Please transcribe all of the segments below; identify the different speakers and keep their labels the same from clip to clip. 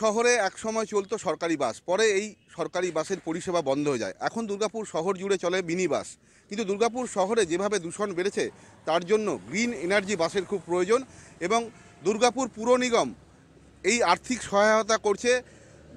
Speaker 1: শহরে একসময় চলতো সরকারি বাস, পরে এই সরকারি বাসের পরিষেবা বন্ধ হয়ে যায়। এখন দুর্গাপুর শহর জুড়ে চলে মিনি বাস। কিন্তু দুর্গাপুর শহরে যেভাবে দূষণ বেড়েছে তার জন্য গ্রিন এনার্জি বাসের খুব প্রয়োজন এবং দুর্গাপুর পুর নিগম এই আর্থিক সহায়তা করছে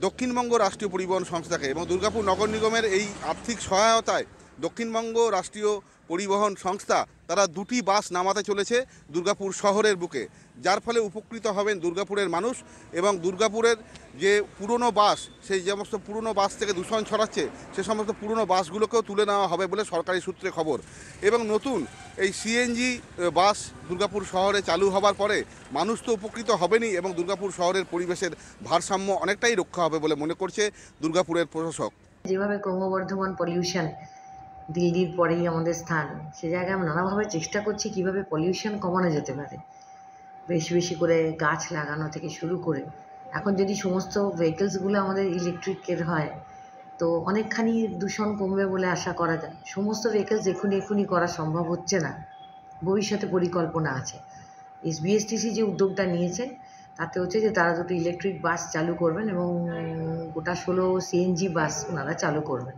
Speaker 1: দক্ষিণবঙ্গ রাষ্ট্রীয় পরিবহন সংস্থাকে এবং দুর্গাপুর নগর নিগমের এই আর্থিক সহায়তায় দক্ষিণবঙ্গ রাষ্ট্রীয় পরিবহন সংস্থা তারা 2টি বাস নামাতে চলেছে দুর্গাপুর শহরের বুকে, যার ফলে উপকৃত হবেন দুর্গাপুরের মানুষ এবং দুর্গাপুরের যে পুরনো বাস, সেই সমস্ত পুরনো বাস থেকে দূষণ ছড়াচ্ছে সে সমস্ত পুরনো বাসগুলোকেও তুলে নেওয়া হবে বলে সরকারি সূত্রে খবর। এবং নতুন এই সিএনজি বাস দুর্গাপুর শহরে চালু হবার পরে মানুষ তো উপকৃত হবেনই এবং দুর্গাপুর শহরের পরিবেশের ভারসাম্য অনেকটাই রক্ষা হবে বলে মনে করছে দুর্গাপুরের প্রশাসক।
Speaker 2: যেভাবে ক্রমবর্ধমান পলিউশন দিল্লির পরেই আমাদের স্থান, সে জায়গায় আমরা নানাভাবে চেষ্টা করছি কিভাবে পলিউশন কমানো যেতে পারে। বেশি বেশি করে গাছ লাগানো থেকে শুরু করে এখন যদি সমস্ত ভেহিকেলসগুলো আমাদের ইলেকট্রিকের হয় তো অনেকখানি দূষণ কমবে বলে আশা করা যায়। সমস্ত ভেহিকেলস এখনই করা সম্ভব হচ্ছে না, ভবিষ্যতে পরিকল্পনা আছে। এসবিএসটিসি যে উদ্যোগটা নিয়েছে তাতে হচ্ছে যে তারা 2টো ইলেকট্রিক বাস চালু করবেন এবং গোটা 16 সিএনজি বাস ওনারা চালু করবেন।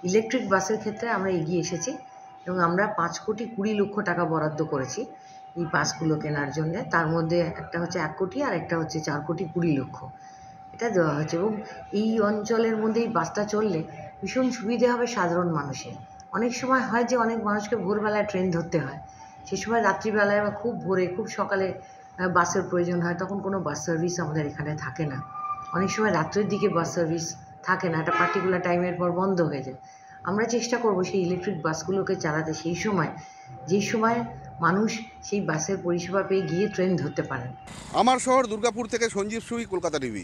Speaker 2: ইলেকট্রিক বাসের ক্ষেত্রে আমরা এগিয়ে এসেছি এবং আমরা 5,20,00,000 টাকা বরাদ্দ করেছি এই বাসগুলো কেনার জন্য। তার মধ্যে একটা হচ্ছে 1 কোটি আর একটা হচ্ছে 4,20,00,000 এটা দেওয়া হয়েছে এবং এই অঞ্চলের মধ্যে এই বাসটা চললে ভীষণ সুবিধে হবে সাধারণ মানুষের। অনেক সময় হয় যে অনেক মানুষকে ভোরবেলায় ট্রেন ধরতে হয়, সে সময় রাত্রিবেলায় বা খুব ভোরে খুব সকালে বাসের প্রয়োজন হয়, তখন কোনো বাস সার্ভিস আমাদের এখানে থাকে না। অনেক সময় রাত্রের দিকে বাস সার্ভিস থাকে না, একটা পার্টিকুলার টাইমের পর বন্ধ হয়ে যায়। আমরা চেষ্টা করব সেই ইলেকট্রিক বাসগুলোকে চালাতে সেই সময়, যেই সময় মানুষ সেই বাসের পরিষেবা পেয়ে গিয়ে ট্রেন ধরতে পারেন।
Speaker 1: আমার শহর দুর্গাপুর থেকে সঞ্জীব সুই, কলকাতা টিভি।